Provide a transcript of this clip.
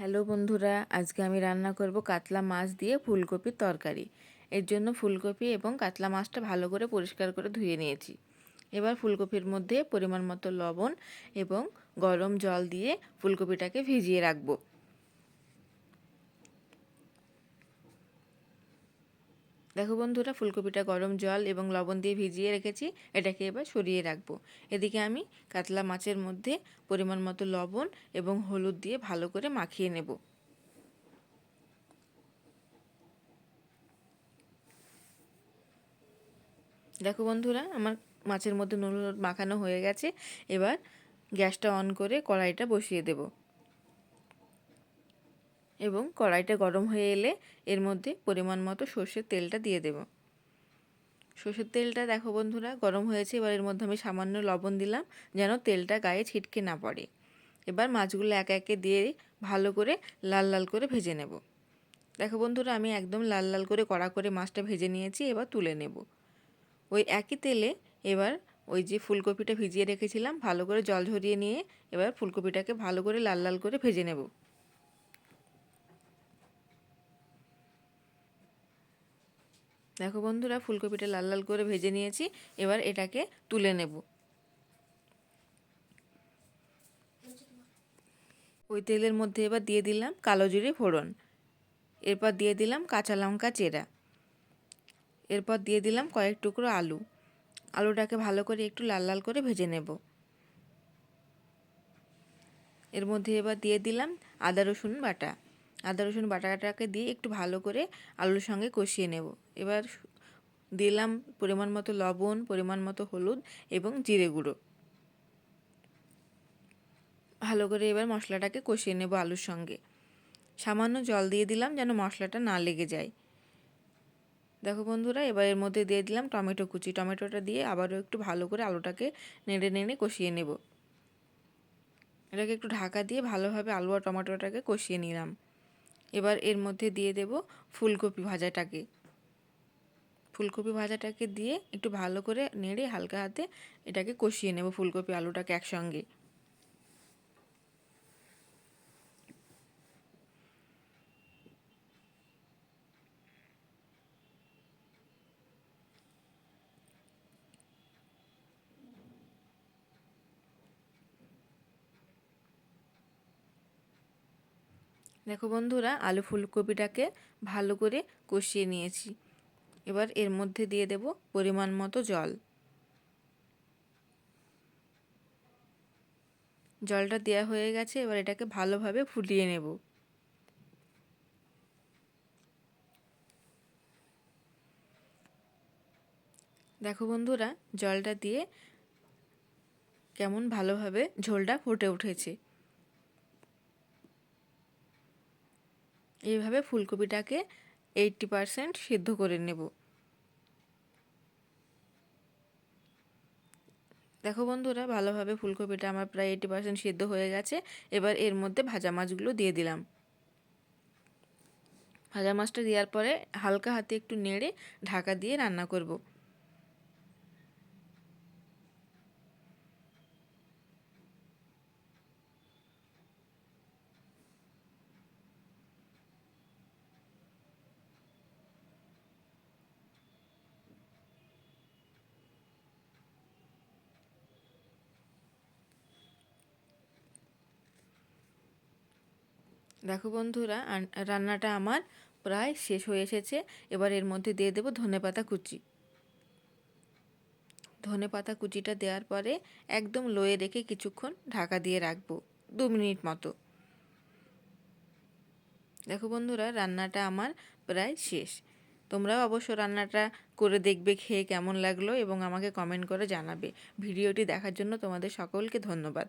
Hello বন্ধুরা, আজকে আমি রান্না করব কাতলা মাছ দিয়ে ফুলকপির তরকারি। এর জন্য ফুলকপি এবং কাতলা মাছটা ভালো করে পরিষ্কার করে ধুয়ে নিয়েছি। এবার ফুলকপির মধ্যে পরিমাণ মতো লবণ এবং গরম জল দিয়ে ফুলকপিটাকে ভিজিয়ে রাখবো। দেখো বন্ধুরা, ফুলকপিটা গরম জল এবং লবণ দিয়ে ভিজিয়ে রেখেছি। এটাকে এবার সরিয়ে রাখবো। এদিকে আমি কাতলা মাছের মধ্যে পরিমাণ মতো লবণ এবং হলুদ দিয়ে ভালো করে মাখিয়ে নেব। দেখো বন্ধুরা, আমার মাছের মধ্যে নুন হলুদ মাখানো হয়ে গেছে। এবার গ্যাসটা অন করে কড়াইটা বসিয়ে দেব এবং কড়াইটা গরম হয়ে এলে এর মধ্যে পরিমাণ মতো সর্ষের তেলটা দিয়ে দেব। সর্ষের তেলটা দেখো বন্ধুরা গরম হয়েছে। এবার এর মধ্যে আমি সামান্য লবণ দিলাম যেন তেলটা গায়ে ছিটকে না পড়ে। এবার মাছগুলো একে একে দিয়ে ভালো করে লাল লাল করে ভেজে নেব। দেখো বন্ধুরা, আমি একদম লাল লাল করে কড়া করে মাছটা ভেজে নিয়েছি। এবার তুলে নেব। ওই একই তেলে এবার ওই যে ফুলকপিটা ভিজিয়ে রেখেছিলাম ভালো করে জল ঝরিয়ে নিয়ে এবার ফুলকপিটাকে ভালো করে লাল লাল করে ভেজে নেব। দেখো বন্ধুরা, ফুলকপিটা লাল লাল করে ভেজে নিয়েছি। এবার এটাকে তুলে নেব। ওই তেলের মধ্যে এবার দিয়ে দিলাম কালো জিরে ফোড়ন, এরপর দিয়ে দিলাম কাঁচা লঙ্কা চেরা, এরপর দিয়ে দিলাম কয়েক টুকরো আলু। আলুটাকে ভালো করে একটু লাল লাল করে ভেজে নেব। এর মধ্যে এবার দিয়ে দিলাম আদা রসুন বাটা। আদা রসুন বাটাটাকে দিয়ে একটু ভালো করে আলুর সঙ্গে কষিয়ে নেব। এবার দিলাম পরিমাণ মতো লবণ, পরিমাণ মতো হলুদ এবং জিরে গুঁড়ো। ভালো করে এবার মশলাটাকে কষিয়ে নেব আলুর সঙ্গে। সামান্য জল দিয়ে দিলাম যেন মশলাটা না লেগে যায়। দেখো বন্ধুরা, এবার এর মধ্যে দিয়ে দিলাম টমেটো কুচি। টমেটোটা দিয়ে আবারও একটু ভালো করে আলুটাকে নেড়ে নেড়ে কষিয়ে নেব। এটাকে একটু ঢাকা দিয়ে ভালোভাবে আলু আর টমেটোটাকে কষিয়ে নিলাম। এবার এর মধ্যে দিয়ে দেব ফুলকপি ভাজাটাকে। ফুলকপি ভাজাটাকে দিয়ে একটু ভালো করে নেড়ে হালকা হাতে এটাকে কষিয়ে নেব ফুলকপি আলুটাকে একসঙ্গে। দেখো বন্ধুরা, আলু ফুলকপিটাকে ভালো করে কষিয়ে নিয়েছি। এবার এর মধ্যে দিয়ে দেব পরিমাণ মতো জল। জলটা দেওয়া হয়ে গেছে। এবার এটাকে ভালোভাবে ফুটিয়ে নেব। দেখো বন্ধুরা, জলটা দিয়ে কেমন ভালোভাবে ঝোলটা ফুটে উঠেছে। এইভাবে ফুলকপিটাকে 80% সিদ্ধ করে নেব। দেখো বন্ধুরা, ভালোভাবে ফুলকপিটা আমার প্রায় 80% সিদ্ধ হয়ে গেছে। এবার এর মধ্যে ভাজা মাছগুলো দিয়ে দিলাম। ভাজা মাছটা দেওয়ার পরে হালকা হাতে একটু নেড়ে ঢাকা দিয়ে রান্না করব। দেখো বন্ধুরা, রান্নাটা আমার প্রায় শেষ হয়ে এসেছে। এবার এর মধ্যে দিয়ে দেবো ধনেপাতা কুচি। ধনেপাতা কুচিটা দেওয়ার পরে একদম লোয়ে রেখে কিছুক্ষণ ঢাকা দিয়ে রাখবো, 2 মিনিট মতো। দেখো বন্ধুরা, রান্নাটা আমার প্রায় শেষ। তোমরাও অবশ্য রান্নাটা করে দেখবে, খেয়ে কেমন লাগলো এবং আমাকে কমেন্ট করে জানাবে। ভিডিওটি দেখার জন্য তোমাদের সকলকে ধন্যবাদ।